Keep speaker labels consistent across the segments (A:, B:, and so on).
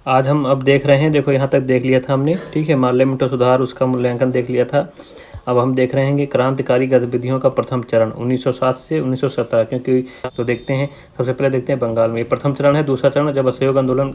A: आज हम अब देख रहे हैं, देखो यहाँ तक देख लिया था हमने, ठीक है। पार्लियामेंट और सुधार, उसका मूल्यांकन देख लिया था। अब हम देख रहे हैं कि क्रांतिकारी गतिविधियों का प्रथम चरण 1907 से 1917, क्योंकि तो देखते हैं, सबसे पहले देखते हैं बंगाल में। ये प्रथम चरण है। दूसरा चरण जब असहयोग आंदोलन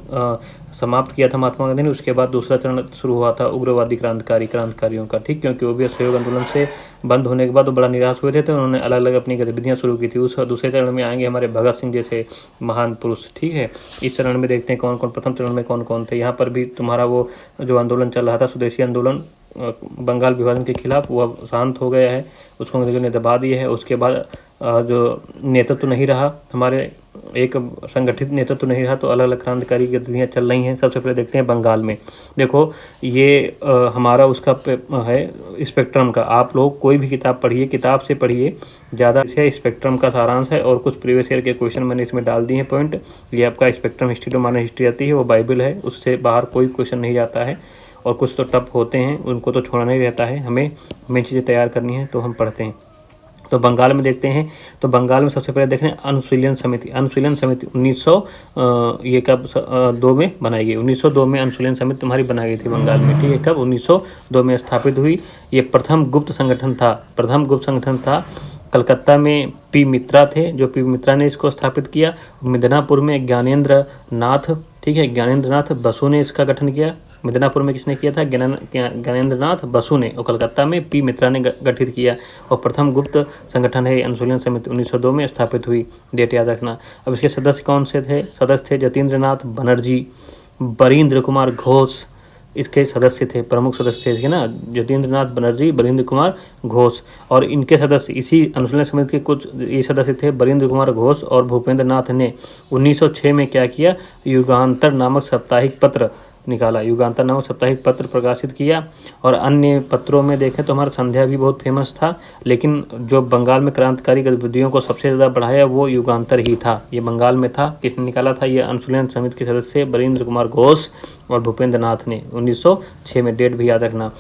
A: समाप्त किया था महात्मा गांधी ने, उसके बाद दूसरा चरण शुरू हुआ था उग्रवादी क्रांतिकारियों का, ठीक। क्योंकि वो भी असहयोग आंदोलन से बंद होने के बाद वो बड़ा निराश हुए थे, तो उन्होंने अलग अलग अपनी गतिविधियाँ शुरू की थी। उस दूसरे चरण में आएंगे हमारे भगत सिंह जैसे महान पुरुष, ठीक है। इस चरण में देखते हैं कौन कौन, प्रथम चरण में कौन कौन थे। यहाँ पर भी तुम्हारा वो जो आंदोलन चल रहा था, स्वदेशी आंदोलन बंगाल विभाजन के खिलाफ, वो अब शांत हो गया है, उसको अंग्रेजों ने दबा दिया है। उसके बाद जो नेतृत्व नहीं रहा, हमारे एक संगठित नेतृत्व नहीं रहा, तो अलग अलग क्रांतिकारी गतिविधियाँ चल रही हैं। सबसे पहले देखते हैं बंगाल में। देखो ये हमारा उसका है स्पेक्ट्रम का। आप लोग कोई भी किताब पढ़िए, किताब से पढ़िए ज़्यादा, से स्पेक्ट्रम का सारांश है, और कुछ प्रीवियस ईयर के क्वेश्चन मैंने इसमें डाल दिए हैं पॉइंट। ये आपका स्पेक्ट्रम हिस्ट्री जो मानव हिस्ट्री आती है, वो बाइबल है, उससे बाहर कोई क्वेश्चन नहीं जाता है। और कुछ तो टफ होते हैं, उनको तो छोड़ना ही रहता है। हमें चीज़ें तैयार करनी है, तो हम पढ़ते हैं। तो बंगाल में देखते हैं, तो बंगाल में सबसे पहले देख रहे हैं अनुशीलन समिति। अनुशीलन समिति 1902 में बनाई गई। 1902 में अनुशीलन समिति तुम्हारी बनाई गई थी बंगाल में, ठीक है। कब? 1902 में स्थापित हुई। ये प्रथम गुप्त संगठन था। कलकत्ता में पी मित्रा थे, जो पी मित्रा ने इसको स्थापित किया। मिदनापुर में ज्ञानेंद्र नाथ, ठीक है, ज्ञानेंद्र नाथ बसु ने इसका गठन किया। मिदनापुर में किसने किया था? ज्ञानेंद्र नाथ बसु ने। और कलकत्ता में पी मित्रा ने गठित किया। और प्रथम गुप्त संगठन है अनुशीलन समिति, 1902 में स्थापित हुई। डेट याद रखना। अब इसके सदस्य कौन से थे? सदस्य थे जतीन्द्र नाथ बनर्जी, बरीन्द्र कुमार घोष, इसके सदस्य थे, प्रमुख सदस्य थे ना, जतीन्द्र नाथ बनर्जी, बरीन्द्र कुमार घोष। और इनके सदस्य, इसी अनुशीलन समिति के कुछ ये सदस्य थे, बरीन्द्र कुमार घोष और भूपेंद्र नाथ ने 1906 में क्या किया? युगांतर नामक साप्ताहिक पत्र निकाला। युगांतर नामक साप्ताहिक पत्र प्रकाशित किया। और अन्य पत्रों में देखें तो हमारा संध्या भी बहुत फेमस था, लेकिन जो बंगाल में क्रांतिकारी गतिविधियों को सबसे ज़्यादा बढ़ाया वो युगांतर ही था। ये बंगाल में था। किसने निकाला था? ये अनुशीलन समिति के सदस्य बरीन्द्र कुमार घोष और भूपेंद्र नाथ ने, 1906 में। डेट भी याद रखना।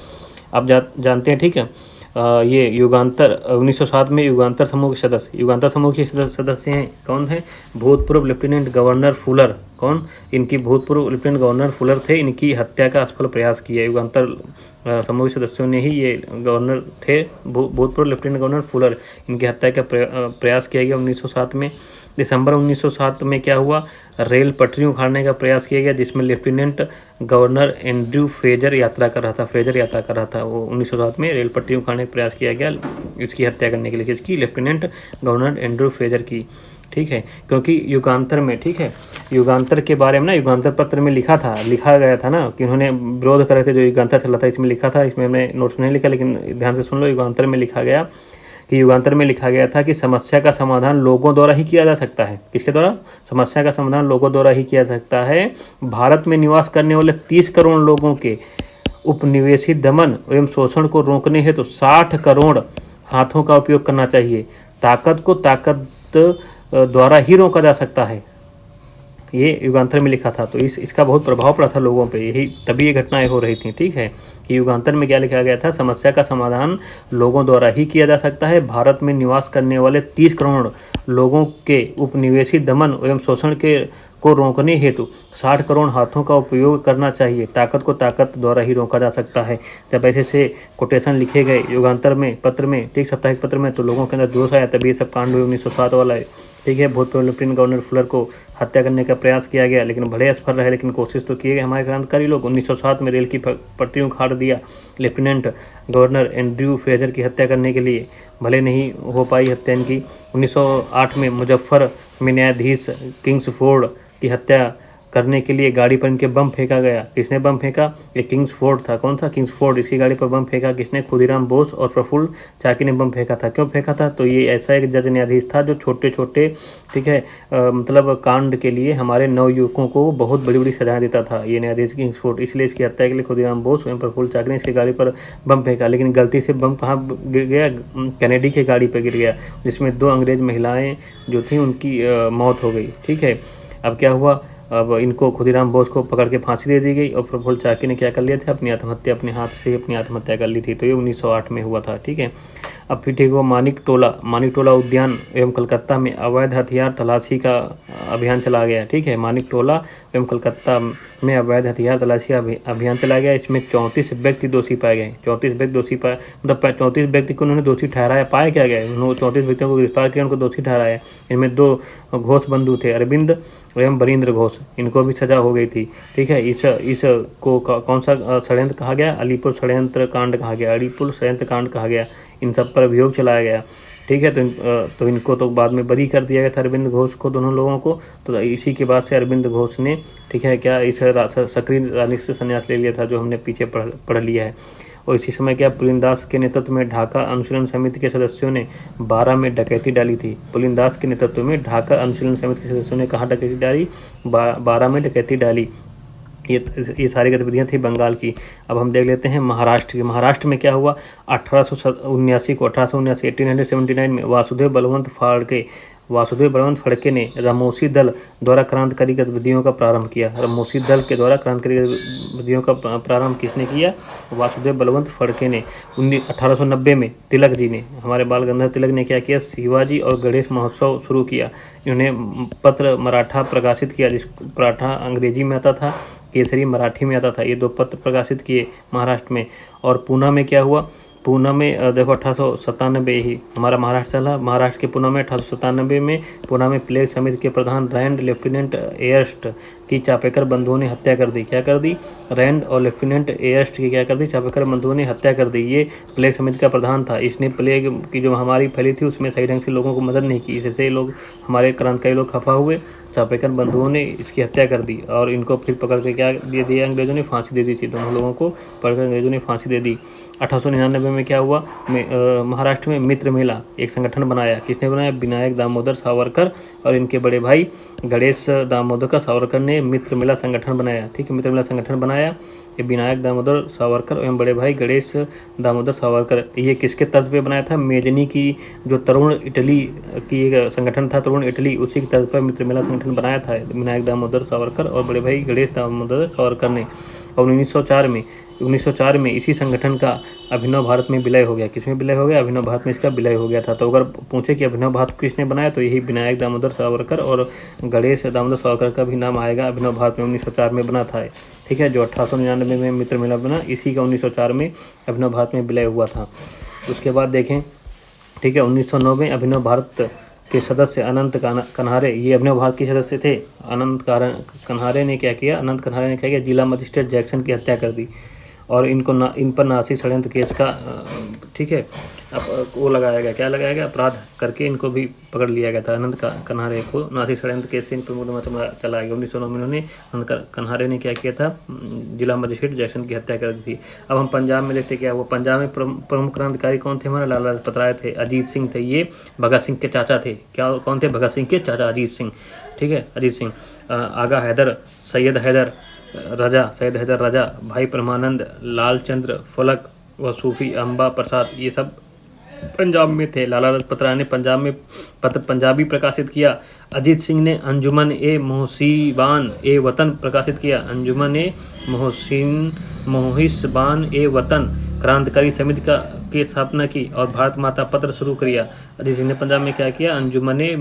A: अब जानते हैं, ठीक है। ये युगांतर 1907 में युगांतर समूह के सदस्य, युगांतर समूह के सदस्य हैं कौन है? भूतपूर्व लेफ्टिनेंट गवर्नर फुलर। कौन? इनकी भूतपूर्व लेफ्टिनेंट गवर्नर फुलर थे। इनकी हत्या का असफल प्रयास किया। युगांतर समूह के सदस्यों ने ही, ये गवर्नर थे भूतपूर्व लेफ्टिनेंट गवर्नर फुलर, इनकी हत्या का प्रयास किया गया 1907 में। दिसंबर 1907 में क्या हुआ? रेल पटरी उखाड़ने का प्रयास किया गया, जिसमें लेफ्टिनेंट गवर्नर एंड्रयू फ्रेजर यात्रा कर रहा था। वो 1907 में रेल पटरी उखाड़ने का प्रयास किया गया इसकी हत्या करने के लिए। किसकी? लेफ्टिनेंट गवर्नर एंड्रयू फ्रेजर की, ठीक है। क्योंकि युगांतर में, ठीक है, युगांतर के बारे में ना, युगांतर पत्र में लिखा गया था ना कि उन्होंने विरोध करे थे। जो युगांतर चला था इसमें लिखा था, इसमें मैंने नोट्स नहीं लिखा, लेकिन ध्यान से सुन लो। युगांतर में लिखा गया था कि समस्या का समाधान लोगों द्वारा ही किया जा सकता है। किसके द्वारा? समस्या का समाधान लोगों द्वारा ही किया जा सकता है। भारत में निवास करने वाले 30 करोड़ लोगों के उपनिवेशी दमन एवं शोषण को रोकने हेतु 60 करोड़ हाथों का उपयोग करना चाहिए। ताकत को ताकत द्वारा ही रोका जा सकता है। ये युगांतर में लिखा था। तो इसका बहुत प्रभाव पड़ा था लोगों पे, यही तभी ये घटनाएं हो रही थी, ठीक है। कि युगांतर में क्या लिखा गया था? समस्या का समाधान लोगों द्वारा ही किया जा सकता है। भारत में निवास करने वाले 30 करोड़ लोगों के उपनिवेशी दमन एवं शोषण को रोकने हेतु 60 करोड़ हाथों का उपयोग करना चाहिए। ताकत को ताकत द्वारा ही रोका जा सकता है। जब ऐसे से कोटेशन लिखे गए युगांतर में पत्र में, ठीक, साप्ताहिक पत्र में, तो लोगों के अंदर जोश आया, तभी ये सब कांड हुए 1907 वाला है, ठीक है। भूतपूर्व लेफ्टिनेंट गवर्नर फुलर को हत्या करने का प्रयास किया गया, लेकिन भले असफल रहे, लेकिन कोशिश तो किए गए हमारे क्रांतिकारी लोग। 1907 में रेल की पटरी उखाड़ दिया लेफ्टिनेंट गवर्नर एंड्रयू फ्रेजर की हत्या करने के लिए, भले नहीं हो पाई हत्या इनकी। 1908 में मुजफ्फर में न्यायाधीश किंग्सफोर्ड की हत्या करने के लिए गाड़ी पर इनके बम फेंका गया। किसने बम फेंका? ये किंग्सफोर्ड था। कौन था? किंग्सफोर्ड। इसी गाड़ी पर बम फेंका किसने? खुदीराम बोस और प्रफुल्ल चाकी ने बम फेंका था। क्यों फेंका था? तो ये ऐसा एक जज न्यायाधीश था जो छोटे छोटे, ठीक है, मतलब कांड के लिए हमारे नवयुवकों को बहुत बड़ी बड़ी सजाएं देता था, ये न्यायाधीश किंग्सफोर्ड। इसलिए इसकी हत्या के लिए खुदीराम बोस और प्रफुल्ल चाकी ने इसकी गाड़ी पर बम फेंका, लेकिन गलती से बम कहाँ गिर गया? कैनेडी की गाड़ी पर गिर गया, जिसमें 2 अंग्रेज महिलाएँ जो थी उनकी मौत हो गई, ठीक है। अब क्या हुआ? अब इनको खुदीराम बोस को पकड़ के फांसी दे दी गई, और प्रफुल्ल चाकी ने क्या कर लिया था? अपनी आत्महत्या, अपने हाथ से अपनी आत्महत्या कर ली थी। तो ये 1908 में हुआ था, ठीक है। अब फिर ठीक हुआ मानिक टोला उद्यान एवं कलकत्ता में अवैध हथियार तलाशी का अभियान चला गया। ठीक है, मानिक टोला एवं कलकत्ता में अवैध हथियार तलाशी अभियान चला गया। इसमें 34 व्यक्ति दोषी पाए गए। 34 व्यक्ति दोषी पाए, मतलब 34 व्यक्ति को उन्होंने दोषी ठहराया। पाया क्या गया? उन्होंने 34 व्यक्तियों को गिरफ्तार किया, उनको दोषी ठहराया। इनमें 2 घोष बंधु थे, अरविंद एवं बरीन्द्र घोष, इनको भी सजा हो गई थी। ठीक है, इस को कौन सा षड्यंत्र कहा गया? अलीपुर षड्यंत्र कांड कहा गया। अलीपुर षड्यंत्र कांड कहा गया। इन सब पर अभियोग चलाया गया। ठीक है, तो इनको तो बाद में बरी कर दिया गया था, अरविंद घोष को, दोनों लोगों को। तो इसी के बाद से अरविंद घोष ने, ठीक है, क्या इस सक्रिय राजनीति से संन्यास ले लिया था, जो हमने पीछे पढ़ लिया है। और इसी समय क्या पुलिनदास के नेतृत्व में ढाका अनुशीलन समिति के सदस्यों ने 12 में डकैती डाली थी। पुलिनदास के नेतृत्व में ढाका अनुशीलन समिति के सदस्यों ने कहाँ डकैती डाली? 12 में डकैती डाली। ये सारी गतिविधियाँ थी बंगाल की। अब हम देख लेते हैं महाराष्ट्र की। महाराष्ट्र में क्या हुआ? 1879 में वासुदेव बलवंत फड़के ने रामोसी दल द्वारा क्रांतिकारी गतिविधियों का प्रारंभ किया। रामोसी दल के द्वारा क्रांतिकारी गतिविधियों का प्रारंभ किसने किया? वासुदेव बलवंत फड़के ने। 1890 में तिलक जी ने, हमारे बाल गंगाधर तिलक ने क्या किया? शिवाजी और गणेश महोत्सव शुरू किया। इन्होंने पत्र मराठा प्रकाशित किया, जिस मराठा अंग्रेजी में आता था, केसरी मराठी में आता था। ये 2 पत्र प्रकाशित किए महाराष्ट्र में। और पूना में क्या हुआ? पूना में देखो 1897 ही हमारा महाराष्ट्र चला। महाराष्ट्र के पूना में 1897 में पूना में प्लेग समिति के प्रधान रैंड लेफ्टिनेंट एयर्स्ट की चापेकर बंधुओं ने हत्या कर दी। क्या कर दी? रैंड और लेफ्टिनेंट एयर्स्ट की क्या कर दी? चापेकर बंधुओं ने हत्या कर दी। ये प्लेग समिति का प्रधान था। इसने प्लेग की जो महामारी फैली थी उसमें सही ढंग से लोगों को मदद नहीं की। इससे लोग, हमारे क्रांतिकारी लोग खफा हुए। चापेकर बंधुओं ने इसकी हत्या कर दी और इनको फिर पकड़ के क्या दे दिया? अंग्रेजों ने फांसी दे दी थी। दोनों लोगों को पकड़कर अंग्रेजों ने फांसी दे दी। 1899 में क्या हुआ? महाराष्ट्र में मित्र मेला एक संगठन बनाया। किसने बनाया? विनायक दामोदर सावरकर और इनके बड़े भाई गणेश दामोदर सावरकर ने मित्र मेला संगठन बनाया। ठीक है, मित्र मेला संगठन बनाया। ये विनायक दामोदर सावरकर एवं बड़े भाई गणेश दामोदर सावरकर। ये किसके तर्ज पे बनाया था? मेजनी की जो तरुण इटली की एक संगठन था, तरुण इटली, उसी की तर्ज पर मित्र मेला संगठन बनाया था विनायक दामोदर सावरकर और बड़े भाई गणेश दामोदर सावरकर ने। और 1904 में इसी संगठन का अभिनव भारत में विलय हो गया। किसमें विलय हो गया? अभिनव भारत में इसका विलय हो गया था। तो अगर पूछे कि अभिनव भारत को किसने बनाया, तो यही विनायक दामोदर सावरकर और गणेश दामोदर सावरकर का भी नाम आएगा। अभिनव भारत में 1904 में बना था। ठीक है, जो 1899 में मित्र मेला बना, इसी का 1904 में अभिनव भारत में विलय हुआ था। उसके बाद देखें, ठीक है, 1909 में अभिनव भारत के सदस्य अनंत कन्हारे, ये अभिनव भारत के सदस्य थे। अनंत कन्हारे ने क्या किया? जिला मजिस्ट्रेट जैक्सन की हत्या कर दी और इन पर नासी षड्यंत्र केस का, ठीक है, अब वो लगाया गया। क्या लगाया गया? अपराध करके इनको भी पकड़ लिया गया था। अनंत कन्हारे को नासी षड्यंत्र केस से इन पर मुकदमा चलाया गया। 1909 में उन्होंने, अनंत कन्हारे ने क्या किया था? जिला मजिस्ट्रेट जैक्सन की हत्या कर दी थी। अब हम पंजाब में देखते क्या हुआ। पंजाब में प्रमुख क्रांतिकारी कौन थे? हमारे लाला लाजपत राय थे। अजीत सिंह थे, ये भगत सिंह के चाचा थे। क्या, कौन थे? भगत सिंह के चाचा अजीत सिंह। ठीक है, अजीत सिंह। आगा हैदर, सैयद हैदर राजा, भाई परमानंद, लालचंद्र फलक व सूफी अम्बा प्रसाद, ये सब पंजाब में थे। लाला लाजपत राय ने पंजाब में पत्र पंजाबी प्रकाशित किया। अजीत सिंह ने अंजुमन ए मोहिसबान ए वतन प्रकाशित किया। अंजुमन ए मोहिसबान ए वतन क्रांतिकारी समिति की स्थापना की और भारत माता पत्र शुरू किया। अजीत सिंह ने पंजाब में क्या किया? अंजुमने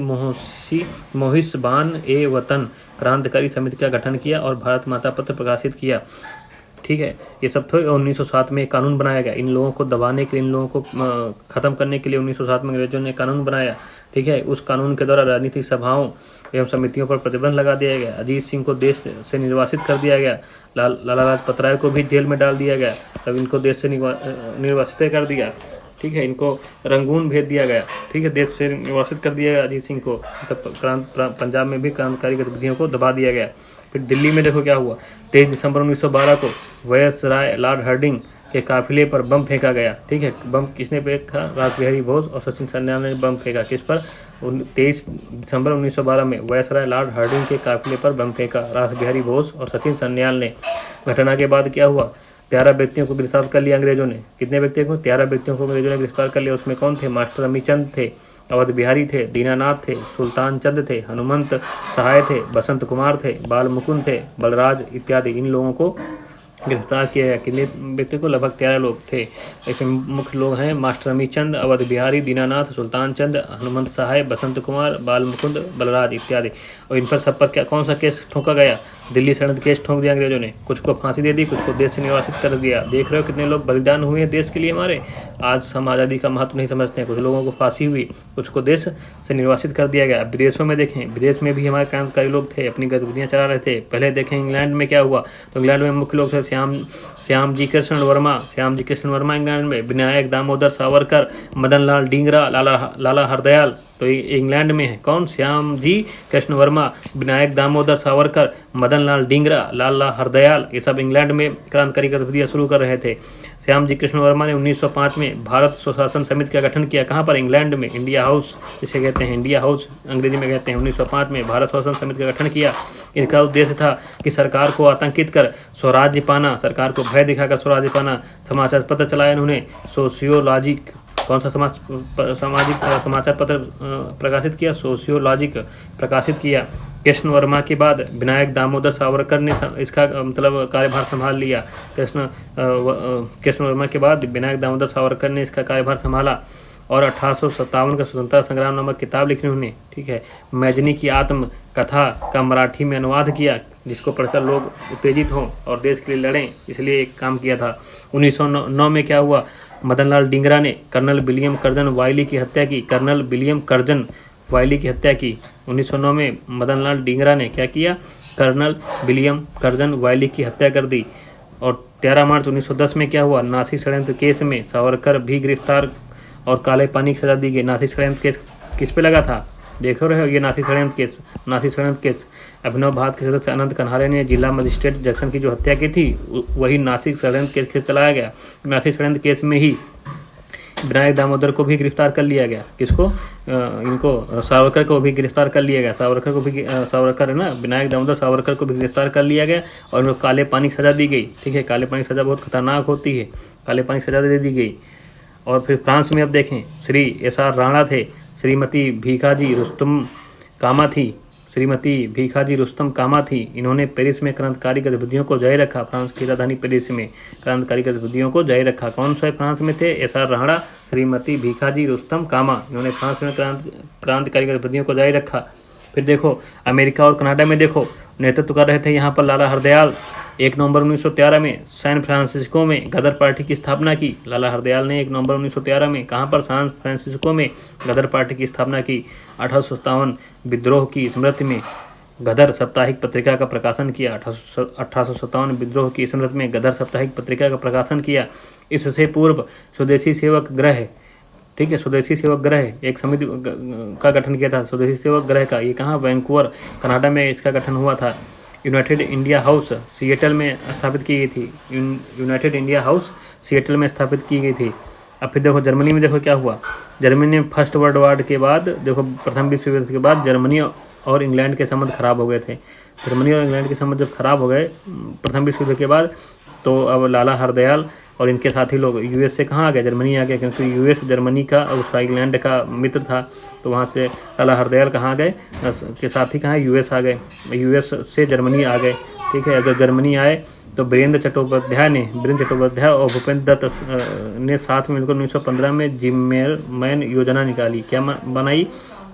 A: मोहिसबान ए वतन क्रांतिकारी समिति का गठन किया और भारत माता पत्र प्रकाशित किया। ठीक है, ये सब थे। 1907 में कानून बनाया गया। इन लोगों को दबाने के लिए, इन लोगों को ख़त्म करने के लिए 1907 में अंग्रेजों ने कानून बनाया। ठीक है, उस कानून के द्वारा राजनीतिक सभाओं एवं समितियों पर प्रतिबंध लगा दिया गया। अजीत सिंह को देश से निर्वासित कर दिया गया। लाला लाजपत राय को भी जेल में डाल दिया गया। तब इनको देश से निर्वासित कर दिया। ठीक है, इनको रंगून भेज दिया गया। ठीक है, देश से निर्वासित कर दिया गया अजीत सिंह को। तब पंजाब में भी क्रांतिकारी गतिविधियों को दबा दिया गया। फिर दिल्ली में देखो क्या हुआ। 23 दिसंबर 1912 को वायसराय लॉर्ड हार्डिंग के काफिले पर बम फेंका गया। ठीक है, बम किसने फेंका? रासबिहारी बोस और सचिन सन्याल ने बम फेंका। किस पर? 23 दिसंबर 1912 में वायसराय लॉर्ड हार्डिंग के काफिले पर बम फेंका रासबिहारी बोस और सचिन सन्याल ने। घटना के बाद क्या हुआ? 13 व्यक्तियों को गिरफ्तार कर लिया अंग्रेजों ने। कितने व्यक्तियों को? 13 व्यक्तियों को अंग्रेजों ने गिरफ्तार कर लिया। उसमें कौन थे? मास्टर अमीचंद थे, अवध बिहारी थे, दीनानाथ थे, सुल्तान चंद थे, हनुमंत सहाय थे, बसंत कुमार थे, बाल मुकुंद थे, बलराज इत्यादि। इन लोगों को गिरफ्तार किया गया। कितने व्यक्ति को? लगभग 13 लोग थे। इसमें मुख्य लोग हैं मास्टर रमीचंद, अवध बिहारी, दीनानाथ, सुल्तान चंद, हनुमंत सहाय, बसंत कुमार, बाल मुकुंद, बलराज इत्यादि। और इन पर सब पर क्या कौन सा केस ठोका गया? दिल्ली षड्यंत्र केस ठोक दिया अंग्रेजों ने। कुछ को फांसी दे दी, कुछ को देश से निर्वासित कर दिया। देख रहे हो कितने लोग बलिदान हुए हैं देश के लिए हमारे। आज हम आज़ादी का महत्व नहीं समझते हैं। कुछ लोगों को फांसी हुई, कुछ को देश से निर्वासित कर दिया गया। विदेशों में देखें, विदेश में भी हमारे क्रांतिकारी लोग थे, अपनी गतिविधियाँ चला रहे थे। पहले देखें इंग्लैंड में क्या हुआ, तो इंग्लैंड में मुख्य लोग थे श्याम जी कृष्ण वर्मा इंग्लैंड में, विनायक दामोदर सावरकर, मदन लाल डींगरा, लाला हरदयाल। तो ये इंग्लैंड में है कौन? श्याम जी कृष्ण वर्मा, विनायक दामोदर सावरकर, मदन लाल डींगरा, लाला हरदयाल, ये सब इंग्लैंड में क्रांतिकारी गतिविधियाँ शुरू कर रहे थे। श्याम जी कृष्ण वर्मा ने 1905 में भारत स्वशासन समिति का गठन किया। कहाँ पर? इंग्लैंड में, इंडिया हाउस जिसे कहते हैं, इंडिया हाउस अंग्रेजी में कहते हैं। 1905 में भारत स्वशासन समिति का गठन किया। इसका उद्देश्य था कि सरकार को आतंकित कर स्वराज्य पाना, सरकार को भय दिखाकर स्वराज्य पाना। समाचार पत्र चलाया इन्होंने, सोशियोलॉजिक, कौन सा सामाजिक समाचार पत्र प्रकाशित किया? सोशियोलॉजिक प्रकाशित किया। कृष्ण वर्मा के बाद विनायक दामोदर सावरकर ने इसका मतलब कार्यभार संभाल लिया। कृष्ण वर्मा के बाद विनायक दामोदर सावरकर ने इसका कार्यभार संभाला और 1857 का स्वतंत्रता संग्राम नामक किताब लिखी उन्होंने। ठीक है, मैजनी की आत्म कथा का मराठी में अनुवाद किया, जिसको पढ़कर लोग उत्तेजित हों और देश के लिए लड़ें, इसलिए एक काम किया था। 1909 में क्या हुआ? मदन लाल डींगरा ने कर्नल विलियम कर्जन वाइली की हत्या की। कर्नल विलियम कर्जन वाइली की हत्या की 1909 में मदन लाल डींगरा ने क्या किया? कर्नल विलियम कर्जन वाइली की हत्या कर दी। और 13 मार्च 1910 में क्या हुआ? नासिक षड्यंत्र केस में सावरकर भी गिरफ्तार और काले पानी की सजा दी गई। नासिक षड्यंत्र केस किस पे लगा था? देख रहे हो ये नासिक षड्यंत्र केस अभिनव भारत के सदस्य अनंत कन्हारे ने जिला मजिस्ट्रेट जैक्सन की जो हत्या की थी, वही नासिक षड्यंत्र केस चलाया गया। नासिक षड्यंत्र केस में ही विनायक दामोदर को भी गिरफ्तार कर लिया गया। किसको? इनको सावरकर को भी गिरफ्तार कर लिया गया। सावरकर है ना, विनायक दामोदर सावरकर को भी गिरफ्तार कर लिया गया और उनको काले पानी की सजा दी गई। ठीक है, काले पानी की सजा बहुत खतरनाक होती है, काले पानी की सजा दे दी गई। और फिर फ्रांस में अब देखें, श्री एस.आर. राणा थे, श्रीमती भीखाजी रुस्तम कामा थी। इन्होंने पेरिस में क्रांतिकारी गतिविधियों को जारी रखा। फ्रांस की राजधानी पेरिस में क्रांतिकारी गतिविधियों को जारी रखा। कौन सा फ्रांस में थे? एस.आर. राणा, श्रीमती भीखाजी रुस्तम कामा। इन्होंने फ्रांस में क्रांतिकारी गतिविधियों को जारी रखा। फिर देखो अमेरिका और कनाडा में देखो नेतृत्व कर रहे थे यहाँ पर लाला हरदयाल। 1 नवंबर 1913 में सैन फ्रांसिस्को में गदर पार्टी की स्थापना की। लाला हरदयाल ने 1 नवंबर 1913 में कहाँ पर? सैन फ्रांसिस्को में गदर पार्टी की स्थापना की। 1857 विद्रोह की स्मृति में गदर साप्ताहिक पत्रिका का प्रकाशन किया। 1857 विद्रोह की स्मृति में गदर साप्ताहिक पत्रिका का प्रकाशन किया। इससे पूर्व स्वदेशी सेवक ग्रह, ठीक है, स्वदेशी सेवक ग्रह एक समिति का गठन किया था। स्वदेशी सेवक ग्रह का ये कहाँ? वैंकूवर कनाडा में इसका गठन हुआ था। यूनाइटेड इंडिया हाउस सिएटल में स्थापित की गई थी। यूनाइटेड इंडिया हाउस सिएटल में स्थापित की गई थी। अब फिर देखो जर्मनी में देखो क्या हुआ। जर्मनी में फर्स्ट वर्ल्ड वॉर के बाद देखो, प्रथम विश्व युद्ध के बाद जर्मनी और इंग्लैंड के संबंध खराब हो गए थे। जर्मनी और इंग्लैंड के संबंध जब खराब हो गए प्रथम विश्व युद्ध के बाद, तो अब लाला हरदयाल और इनके साथी लोग यूएस से कहाँ आ गए? जर्मनी आ गए, क्योंकि यूएस जर्मनी का और उसका इंग्लैंड का मित्र था। तो वहाँ से लाला हरदयाल कहाँ गए? के साथी कहाँ? यूएस आ गए, यूएस से जर्मनी आ गए। ठीक है, अगर जर्मनी आए तो वीरेंद्र चट्टोपाध्याय और भूपेंद्र दत्त ने साथ में मिलकर 1915 में जिम्मेरमैन योजना निकाली। क्या बनाई?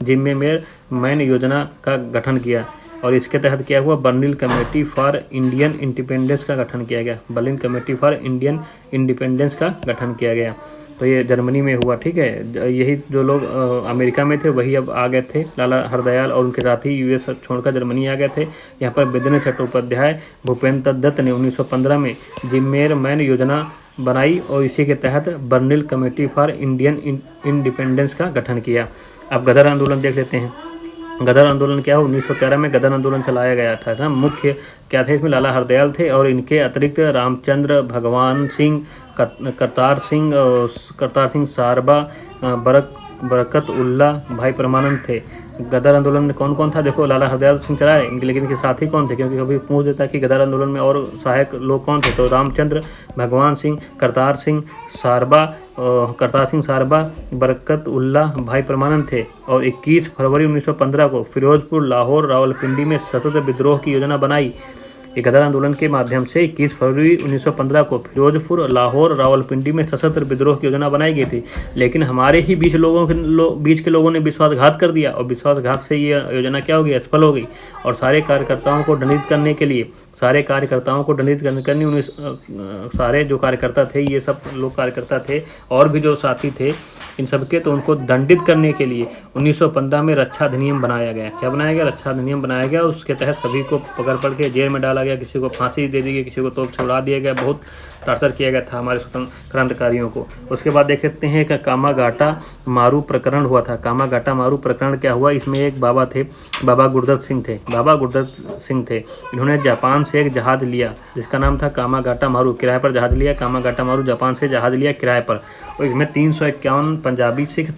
A: जिम्मेरमैन योजना का गठन किया। और इसके तहत क्या हुआ? Berlin committee for Indian independence का गठन किया गया। Berlin committee for Indian independence का गठन किया गया। तो ये जर्मनी में हुआ। ठीक है, यही जो लोग अमेरिका में थे वही अब आ गए थे। लाला हरदयाल और उनके साथी यूएस छोड़कर जर्मनी आ गए थे। यहाँ पर वीरेंद्र चट्टोपाध्याय, भूपेंद्र दत्त ने 1915 में जिम्मेरमैन योजना बनाई और इसी के तहत Berlin committee for Indian independence का गठन किया। अब गदर आंदोलन देख लेते हैं। गदर आंदोलन क्या हो? 1913 में गदर आंदोलन चलाया गया था। मुख्य क्या थे इसमें? लाला हरदयाल थे और इनके अतिरिक्त रामचंद्र, भगवान सिंह, करतार सिंह सारबा, बरकत उल्ला, भाई परमानंद थे। गदर आंदोलन में कौन कौन था? देखो लाला हरदयाल सिंह चलाए, लेकिन इनके साथी कौन थे? क्योंकि कभी पूछ देता कि गदर आंदोलन में और सहायक लोग कौन थे, तो रामचंद्र, भगवान सिंह, करतार सिंह सारबा, बरकत उल्ला, भाई परमानंद थे। और 21 फरवरी 1915 को फिरोजपुर, लाहौर, रावलपिंडी में सशस्त्र विद्रोह की योजना बनाई। ये गदर आंदोलन के माध्यम से 21 फरवरी 1915 को फिरोजपुर, लाहौर, रावलपिंडी में सशस्त्र विद्रोह की योजना बनाई गई थी, लेकिन हमारे ही बीच के लोगों ने विश्वासघात कर दिया और विश्वासघात से ये योजना क्या हो गई, असफल हो गई। और सारे कार्यकर्ताओं को दंडित करने के लिए, सारे जो कार्यकर्ता थे, ये सब लोग कार्यकर्ता थे और भी जो साथी थे इन सबके, तो उनको दंडित करने के लिए 1915 में रक्षा अधिनियम बनाया गया। क्या बनाया गया? रक्षा अधिनियम बनाया गया। उसके तहत सभी को पकड़ के जेल में डाला गया, किसी को फांसी दे दी गई, किसी को तोप से उड़ा दिया गया, बहुत टार्चर किया गया था हमारे स्वतंत्र क्रांतिकारियों को। उसके बाद देख सकते हैं कि कामागाटा मारू प्रकरण हुआ था। कामागाटा मारू प्रकरण क्या हुआ? इसमें एक बाबा थे, बाबा गुरदत्त सिंह थे। इन्होंने जापान से एक जहाज लिया जिसका नाम था कामागाटा मारू, किराए पर जहाज लिया। कामागाटा मारू जापान से जहाज लिया किराए पर, और इसमें 351 पंजाबी सिख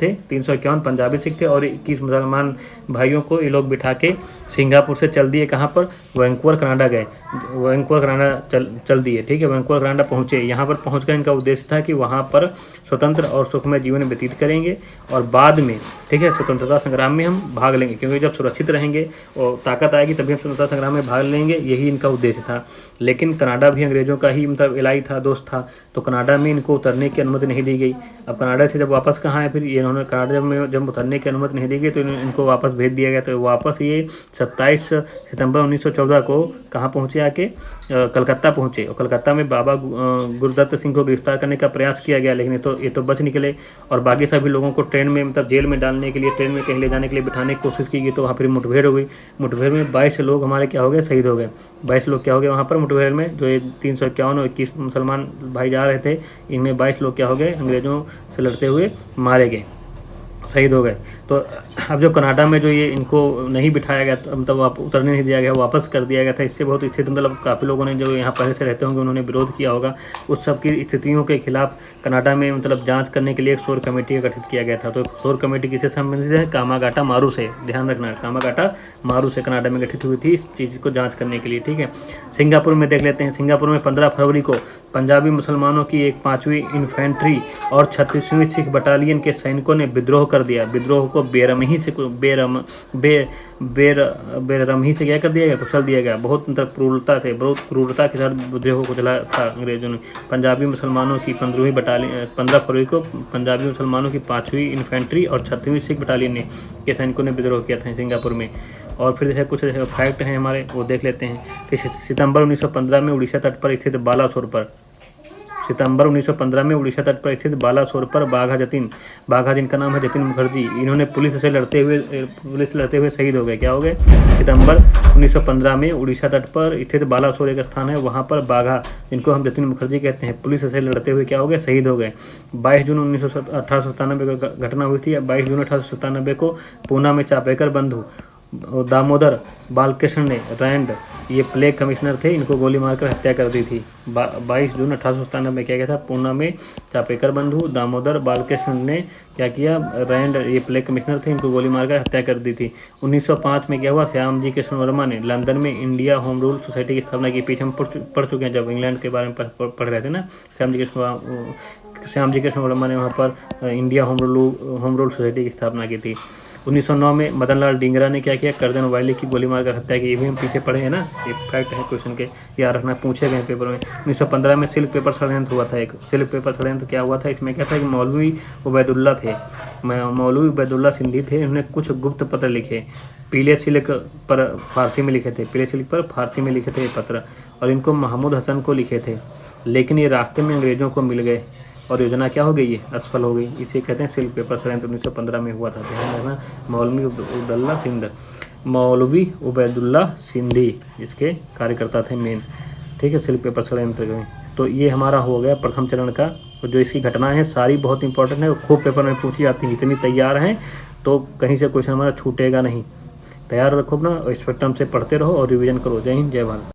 A: थे और 21 मुसलमान भाइयों को ये लोग बिठा के सिंगापुर से चल दिए। कहाँ पर? वैंकूवर कनाडा गए, वैंकूवर कनाडा चल दिए। ठीक है, वैंकूवर कनाडा पहुँचे। यहाँ पर पहुँचकर इनका उद्देश्य था कि वहाँ पर स्वतंत्र और सुखमय जीवन व्यतीत करेंगे और बाद में, ठीक है, स्वतंत्रता संग्राम में हम भाग लेंगे, क्योंकि जब सुरक्षित रहेंगे और ताकत आएगी तभी हम स्वतंत्रता संग्राम में भाग लेंगे, यही इनका उद्देश्य था। लेकिन कनाडा भी अंग्रेज़ों का ही मतलब इलाई था, दोस्त था, तो कनाडा में इनको उतरने की अनुमति नहीं दी गई। अब कनाडा से जब वापस कहाँ आए, फिर इन्होंने कनाडा में जब उतरने की अनुमति नहीं दी गई तो इनको वापस भेज दिया गया। तो वापस ये 27 सितंबर 1914 को कहाँ पहुँचे? आके कलकत्ता पहुँचे, और कलकत्ता में बाबा गुरदत्त सिंह को गिरफ्तार करने का प्रयास किया गया, लेकिन ये तो बच निकले। और बाकी सभी लोगों को ट्रेन में मतलब जेल में डालने के लिए, ट्रेन में कहीं ले जाने के लिए बिठाने की कोशिश की गई, तो वहाँ पर मुठभेड़ हो गई। मुठभेड़ में 22 लोग हमारे क्या हो गए? शहीद हो गए। 22 लोग क्या हो गए वहाँ पर मुठभेड़ में? जो ये 351 और 21 मुसलमान भाई जा रहे थे, इनमें 22 लोग क्या हो गए? अंग्रेज़ों से लड़ते हुए मारे गए, शहीद हो गए। तो अब जो कनाडा में जो ये इनको नहीं बिठाया गया, मतलब उतरने नहीं दिया गया, वापस कर दिया गया था, इससे बहुत स्थिति मतलब काफ़ी लोगों ने जो यहाँ पहले से रहते होंगे उन्होंने विरोध किया होगा। उस सब की स्थितियों के खिलाफ कनाडा में मतलब जांच करने के लिए एक शोर कमेटी का गठित किया गया था। तो शोर कमेटी किससे संबंधित है? कामागाटा मारू से, ध्यान रखना, कामागाटा मारू से कनाडा में गठित हुई थी इस चीज़ को जाँच करने के लिए। ठीक है, सिंगापुर में देख लेते हैं। सिंगापुर में 15 फरवरी को पंजाबी मुसलमानों की एक 5वीं इन्फेंट्री और 36वीं सिख बटालियन के सैनिकों ने विद्रोह कर दिया। विद्रोह को बेरहमी से क्या कर दिया गया? कुचल दिया गया। बहुत क्रूरता के साथ विद्रोह को चला था अंग्रेजों ने। 15 फरवरी को पंजाबी मुसलमानों की 5वीं इन्फेंट्री और 36वीं सिख बटालियन के सैनिकों ने विद्रोह किया था सिंगापुर में। और फिर जैसे कुछ फैक्ट हैं हमारे, वो देख लेते हैं कि सितंबर 1915 में उड़ीसा तट पर स्थित बालासोर पर बाघा जिनका नाम है जतिन मुखर्जी, इन्होंने पुलिस से लड़ते हुए शहीद हो गए। क्या हो गए? सितंबर 1915 में उड़ीसा तट पर स्थित बालासोर एक स्थान है, वहाँ पर बाघा, जिनको हम जतिन मुखर्जी कहते हैं, पुलिस से लड़ते हुए क्या हो गए? शहीद हो गए। 22 जून 1897 को घटना हुई थी। 22 जून 1897 को पूना में चापेकर बंधु दामोदर बालकृष्ण ने रैंड, ये प्लेग कमिश्नर थे, इनको गोली मारकर हत्या कर दी थी। 22 जून 1897 में क्या किया था? पूना में चापेकर बंधु दामोदर बालकृष्ण ने क्या किया? रैंड, ये प्लेग कमिश्नर थे, इनको गोली मारकर हत्या कर दी थी। 1905 में क्या हुआ? श्याम जी कृष्ण वर्मा ने लंदन में इंडिया होम रूल सोसाइटी की स्थापना की। पीछे हम पढ़ चुके हैं जब इंग्लैंड के बारे में पढ़ रहे थे ना, श्याम जी कृष्ण वर्मा ने वहाँ पर इंडिया होम रूल सोसाइटी की स्थापना की थी। 1909 में मदन लाल डींगरा ने क्या किया? कर्दन वायली की गोली मारकर हत्या की। ये भी हम पीछे पढ़े हैं ना, एक फैक्ट है क्वेश्चन के, याद रखना, पूछे गए पेपर में। 1915 में सिल्क पेपर षड्यंत्र हुआ था। एक सिल्क पेपर षड्यंत्र क्या हुआ था? इसमें क्या था कि मौलवी उबैदुल्ला सिंधी थे, उन्होंने कुछ गुप्त पत्र लिखे, पीले सिल्क पर फारसी में लिखे थे पत्र, और इनको महमूद हसन को लिखे थे, लेकिन ये रास्ते में अंग्रेजों को मिल गए और योजना क्या हो गई? ये असफल हो गई। इसे कहते हैं सिल्क पेपर षड्यंत्र, 1915 में हुआ था। ध्यान रखना, मौलवी उबैदुल्ला सिंधी इसके कार्यकर्ता थे मेन। ठीक है, सिल्क पेपर षड्यंत्र में। तो ये हमारा हो गया प्रथम चरण का। तो जो इसकी घटनाएं हैं सारी बहुत इंपॉर्टेंट है, खूब पेपर में पूछी जाती हैं। इतनी तैयार हैं तो कहीं से क्वेश्चन हमारा छूटेगा नहीं। तैयार रखो अपना, स्पेक्ट्रम से पढ़ते रहो और रिवीजन करो। जय हिंद, जय भारत।